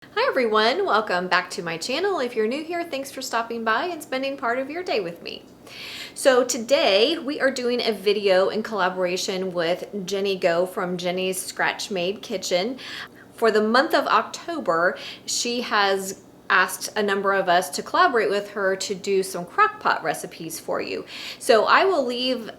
Hi everyone, welcome back to my channel. If you're new here, thanks for stopping by and spending part of your day with me. So today we are doing a video in collaboration with Jenny Go from Jenny's Scratch Made Kitchen. For the month of October, she has asked a number of us to collaborate with her to do some crockpot recipes for you. So I will leave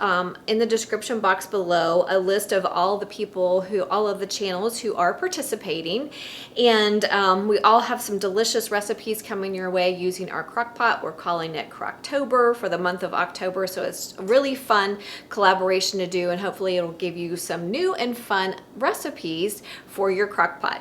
in the description box below a list of all the people all of the channels who are participating. And we all have some delicious recipes coming your way using our crockpot. We're calling it Crocktober for the month of October. So it's a really fun collaboration to do, and hopefully it'll give you some new and fun recipes for your crockpot.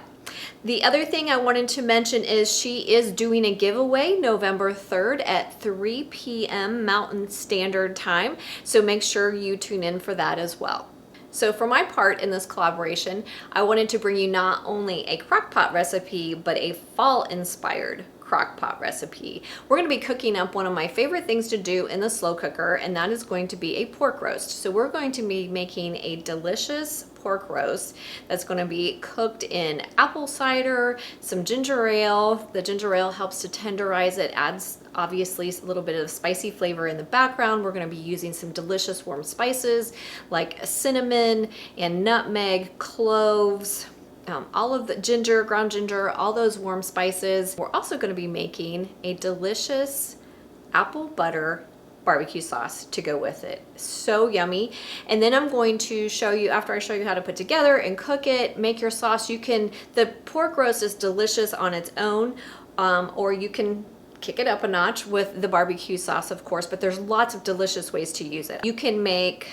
The other thing I wanted to mention is she is doing a giveaway November 3rd at 3 p.m. Mountain Standard Time, so make sure you tune in for that as well. So for my part in this collaboration, I wanted to bring you not only a crockpot recipe, but a fall-inspired crockpot recipe. We're going to be cooking up one of my favorite things to do in the slow cooker, and that is going to be a pork roast. So we're going to be making a delicious pork roast that's going to be cooked in apple cider, some ginger ale. The ginger ale helps to tenderize it, adds obviously a little bit of spicy flavor in the background. We're going to be using some delicious warm spices like cinnamon and nutmeg, cloves, all of the ginger, ground ginger, all those warm spices. We're also going to be making a delicious apple butter barbecue sauce to go with it. So yummy. And then I'm going to show you, after I show you how to put together and cook it, make your sauce. The pork roast is delicious on its own, or you can kick it up a notch with the barbecue sauce, of course, but there's lots of delicious ways to use it. You can make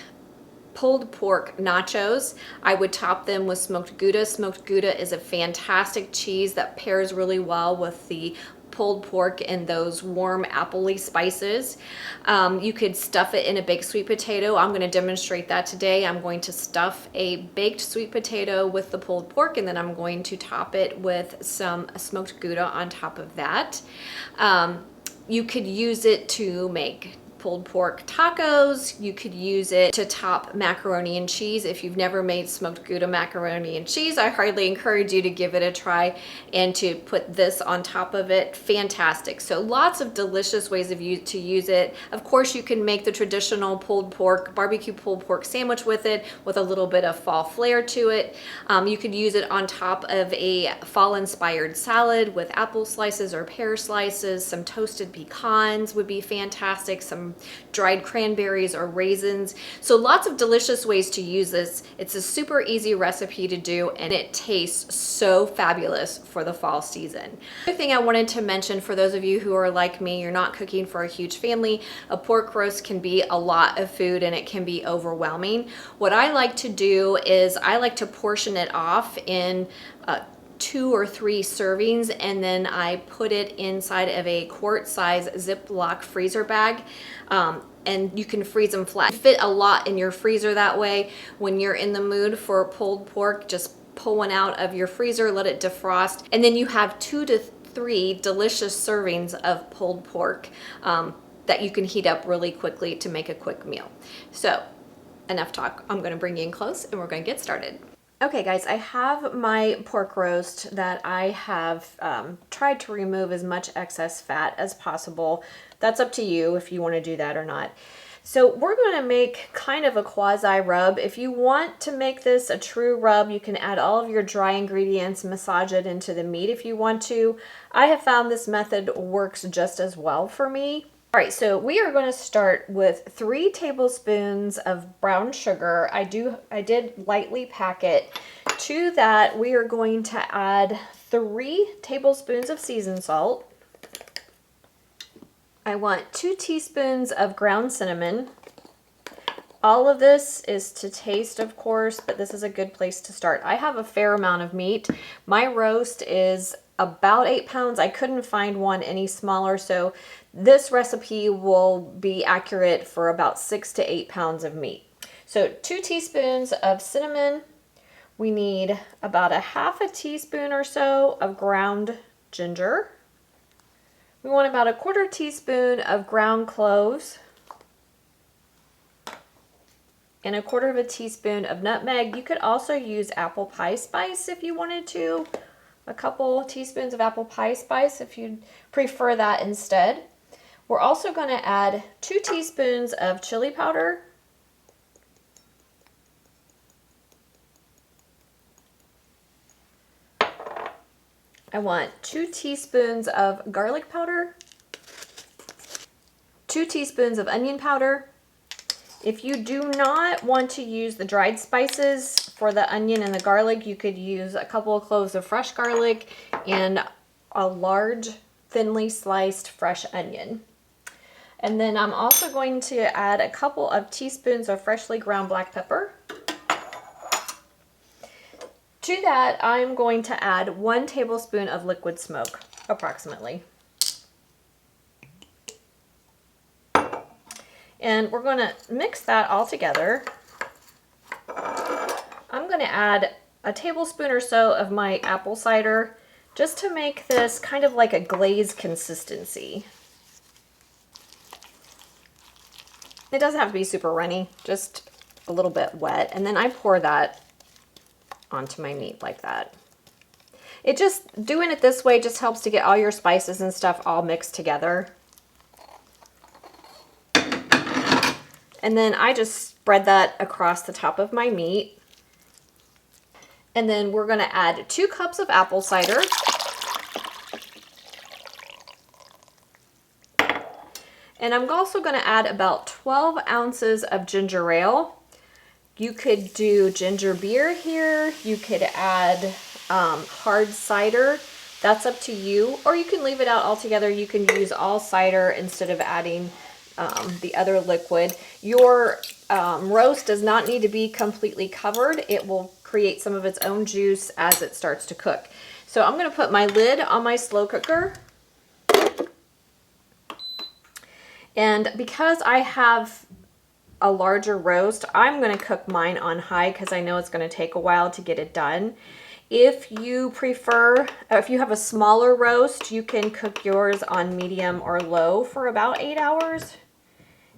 pulled pork nachos. I would top them with smoked Gouda. Smoked Gouda is a fantastic cheese that pairs really well with the pulled pork and those warm appley spices. You could stuff it in a baked sweet potato. I'm going to demonstrate that today. I'm going to stuff a baked sweet potato with the pulled pork, and then I'm going to top it with some smoked Gouda on top of that. You could use it to make pulled pork tacos. You could use it to top macaroni and cheese. If you've never made smoked Gouda macaroni and cheese, I highly encourage you to give it a try and to put this on top of it. Fantastic. So lots of delicious ways to use it. Of course, you can make the traditional pulled pork, barbecue pulled pork sandwich with it, with a little bit of fall flair to it. You could use it on top of a fall-inspired salad with apple slices or pear slices. Some toasted pecans would be fantastic. Some dried cranberries or raisins. So lots of delicious ways to use this. It's a super easy recipe to do, and it tastes so fabulous for the fall season. Another thing I wanted to mention, for those of you who are like me, you're not cooking for a huge family, a pork roast can be a lot of food and it can be overwhelming. What I like to do is I like to portion it off in 2 or 3 servings, and then I put it inside of a quart-size Ziploc freezer bag. And you can freeze them flat. You fit a lot in your freezer that way. When you're in the mood for pulled pork, just pull one out of your freezer, let it defrost, and then you have 2 to 3 delicious servings of pulled pork that you can heat up really quickly to make a quick meal. So enough talk. I'm going to bring you in close and we're going to get started. Okay guys, I have my pork roast that I have tried to remove as much excess fat as possible. That's up to you if you want to do that or not. So we're going to make kind of a quasi rub. If you want to make this a true rub, you can add all of your dry ingredients, massage it into the meat if you want to. I have found this method works just as well for me. All right, so we are going to start with 3 tablespoons of brown sugar. I did lightly pack it. To that, we are going to add 3 tablespoons of seasoned salt. I want 2 teaspoons of ground cinnamon. All of this is to taste, of course, but this is a good place to start. I have a fair amount of meat. My roast is about 8 pounds. I couldn't find one any smaller, so this recipe will be accurate for about 6 to 8 pounds of meat. So 2 teaspoons of cinnamon. We need about a half a teaspoon or so of ground ginger. We want about a 1/4 teaspoon of ground cloves and a 1/4 teaspoon of nutmeg. You could also use apple pie spice if you wanted to, a couple teaspoons of apple pie spice if you'd prefer that instead. We're also going to add 2 teaspoons of chili powder. I want 2 teaspoons of garlic powder, 2 teaspoons of onion powder. If you do not want to use the dried spices for the onion and the garlic, you could use a couple of cloves of fresh garlic and a large thinly sliced fresh onion. And then I'm also going to add a couple of teaspoons of freshly ground black pepper. To that, I'm going to add 1 tablespoon of liquid smoke, approximately. And we're going to mix that all together. I'm going to add a tablespoon or so of my apple cider just to make this kind of like a glaze consistency. It doesn't have to be super runny, just a little bit wet. And then I pour that onto my meat like that. Doing it this way just helps to get all your spices and stuff all mixed together. And then I just spread that across the top of my meat. And then we're going to add 2 cups of apple cider. And I'm also going to add about 12 ounces of ginger ale. You could do ginger beer here. You could add hard cider. That's up to you. Or you can leave it out altogether. You can use all cider instead of adding the other liquid. Your roast does not need to be completely covered. It will create some of its own juice as it starts to cook. So I'm going to put my lid on my slow cooker. And because I have a larger roast, I'm going to cook mine on high because I know it's going to take a while to get it done. If you prefer, if you have a smaller roast, you can cook yours on medium or low for about 8 hours,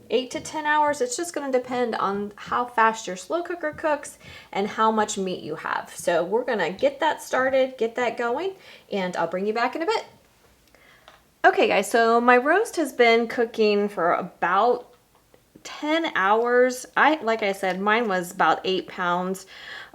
8 to 10 hours. It's just going to depend on how fast your slow cooker cooks and how much meat you have. So we're going to get that started, get that going, and I'll bring you back in a bit. Okay guys, so my roast has been cooking for about 10 hours. Like I said, mine was about 8 pounds.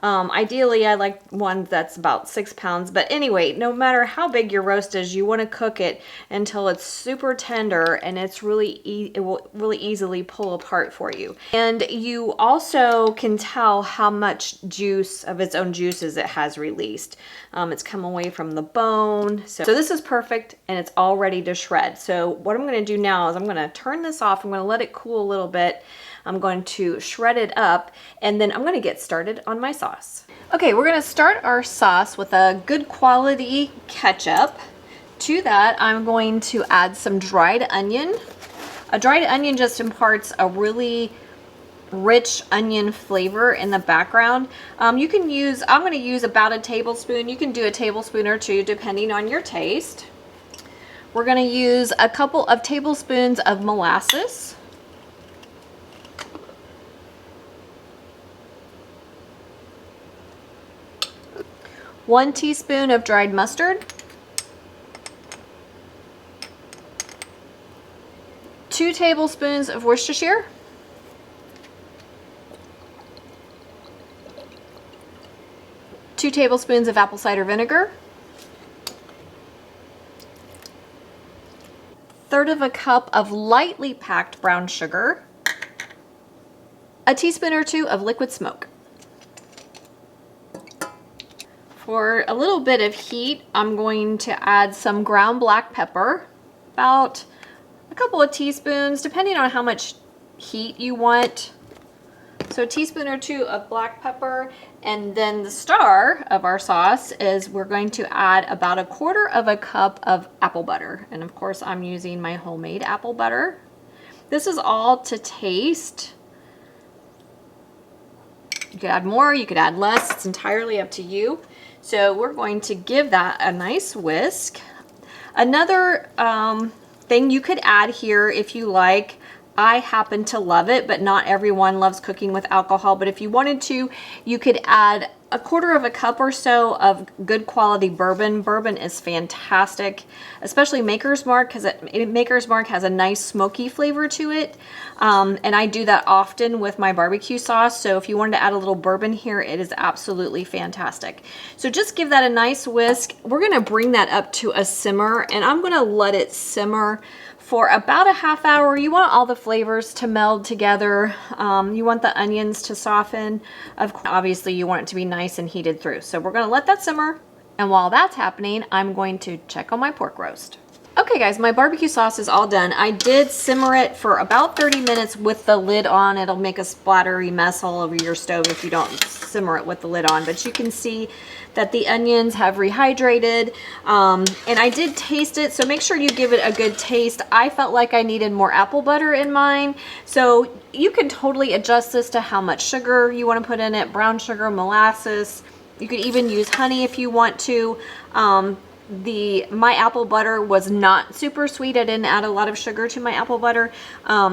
Ideally, I like one that's about 6 pounds. But anyway, no matter how big your roast is, you want to cook it until it's super tender and it's it will really easily pull apart for you. And you also can tell how much juice of its own juices it has released. It's come away from the bone. So this is perfect and it's all ready to shred. So what I'm going to do now is I'm going to turn this off. I'm going to let it cool a little bit. I'm going to shred it up and then I'm going to get started on my sauce. Okay, we're going to start our sauce with a good quality ketchup. To that, I'm going to add some dried onion. A dried onion just imparts a really rich onion flavor in the background. You can use, I'm going to use about a tablespoon. You can do a tablespoon or 2 depending on your taste. We're going to use a couple of tablespoons of molasses. One teaspoon of dried mustard, 2 tablespoons of Worcestershire, 2 tablespoons of apple cider vinegar, 1/3 cup of lightly packed brown sugar, a teaspoon or 2 of liquid smoke. For a little bit of heat, I'm going to add some ground black pepper, about a couple of teaspoons, depending on how much heat you want. So a teaspoon or 2 of black pepper, and then the star of our sauce is we're going to add about 1/4 cup of apple butter. And of course, I'm using my homemade apple butter. This is all to taste. You could add more, you could add less, it's entirely up to you. So we're going to give that a nice whisk. Another thing you could add here if you like, I happen to love it, but not everyone loves cooking with alcohol. But if you wanted to, you could add a quarter of a cup or so of good quality bourbon. Bourbon is fantastic, especially Maker's Mark, because Maker's Mark has a nice smoky flavor to it. And I do that often with my barbecue sauce. So if you wanted to add a little bourbon here, it is absolutely fantastic. So just give that a nice whisk. We're gonna bring that up to a simmer, and I'm gonna let it simmer for about a half hour. You want all the flavors to meld together. You want the onions to soften. Of course, obviously you want it to be nice and heated through. So we're gonna let that simmer. And while that's happening, I'm going to check on my pork roast. Okay guys, my barbecue sauce is all done. I did simmer it for about 30 minutes with the lid on. It'll make a splattery mess all over your stove if you don't simmer it with the lid on. But you can see that the onions have rehydrated, and I did taste it, so make sure you give it a good taste. I felt like I needed more apple butter in mine, so you can totally adjust this to how much sugar you want to put in it, brown sugar, molasses. You could even use honey if you want to. My apple butter was not super sweet. I didn't add a lot of sugar to my apple butter,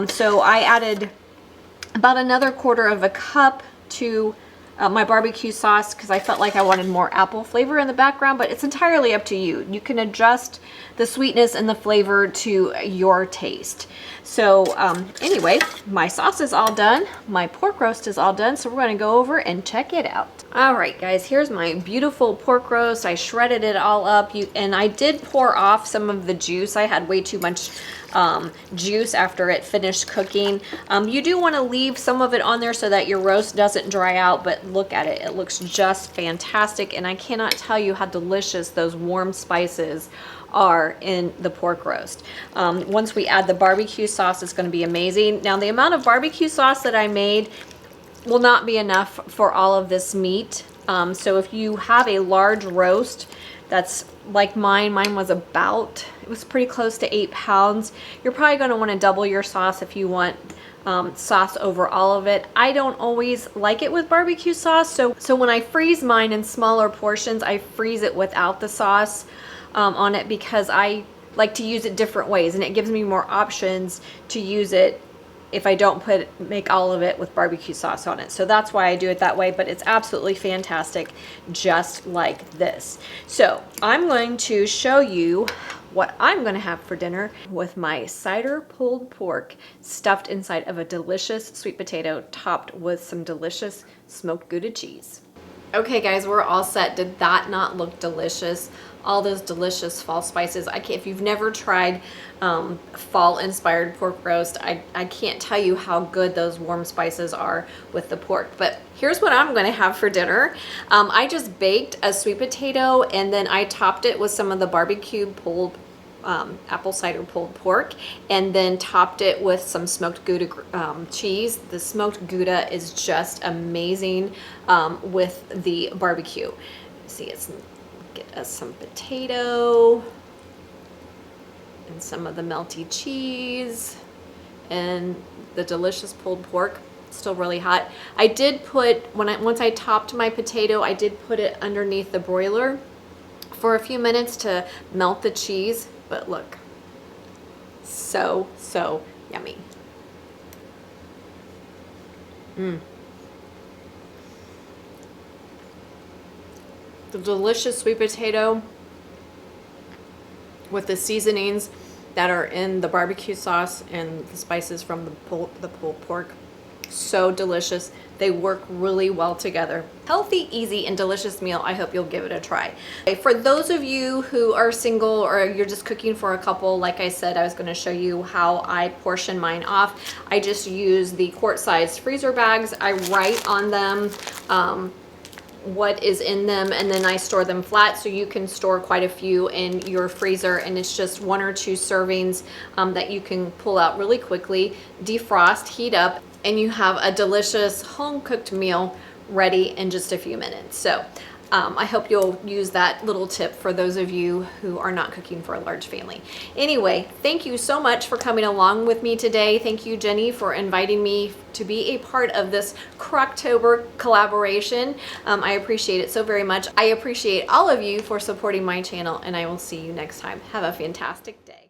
so I added about another quarter of a cup to my barbecue sauce because I felt like I wanted more apple flavor in the background, but it's entirely up to you. You can adjust the sweetness and the flavor to your taste. So anyway, my sauce is all done. My pork roast is all done. So we're going to go over and check it out. All right, guys, here's my beautiful pork roast. I shredded it all up, and I did pour off some of the juice. I had way too much juice after it finished cooking. You do want to leave some of it on there so that your roast doesn't dry out, but look at it. It looks just fantastic, and I cannot tell you how delicious those warm spices are in the pork roast. Once we add the barbecue sauce, it's going to be amazing. Now, the amount of barbecue sauce that I made will not be enough for all of this meat. So if you have a large roast that's like mine was about, it was pretty close to 8 pounds. You're probably going to want to double your sauce if you want sauce over all of it. I don't always like it with barbecue sauce, so when I freeze mine in smaller portions, I freeze it without the sauce on it because I like to use it different ways, and it gives me more options to use it if I don't make all of it with barbecue sauce on it. So that's why I do it that way, but it's absolutely fantastic just like this. So I'm going to show you what I'm gonna have for dinner with my cider pulled pork stuffed inside of a delicious sweet potato topped with some delicious smoked Gouda cheese. Okay guys, we're all set. Did that not look delicious? All those delicious fall spices. If you've never tried fall inspired pork roast, I can't tell you how good those warm spices are with the pork. But here's what I'm gonna have for dinner. I just baked a sweet potato, and then I topped it with some of the barbecue pulled apple cider pulled pork, and then topped it with some smoked Gouda cheese. The smoked Gouda is just amazing with the barbecue. See, get us some potato and some of the melty cheese and the delicious pulled pork. Still really hot. I did put, once I topped my potato, I did put it underneath the broiler for a few minutes to melt the cheese, but look, so yummy. The delicious sweet potato with the seasonings that are in the barbecue sauce and the spices from the pulled pork. So delicious. They work really well together. Healthy, easy, and delicious meal. I hope you'll give it a try. For those of you who are single or you're just cooking for a couple, like I said, I was going to show you how I portion mine off. I just use the quart-sized freezer bags. I write on them what is in them, and then I store them flat, so you can store quite a few in your freezer, and it's just 1 or 2 servings that you can pull out really quickly, defrost, heat up, and you have a delicious home-cooked meal ready in just a few minutes. So I hope you'll use that little tip for those of you who are not cooking for a large family. Anyway, thank you so much for coming along with me today. Thank you, Jenny, for inviting me to be a part of this Crocktober collaboration. I appreciate it so very much. I appreciate all of you for supporting my channel, and I will see you next time. Have a fantastic day.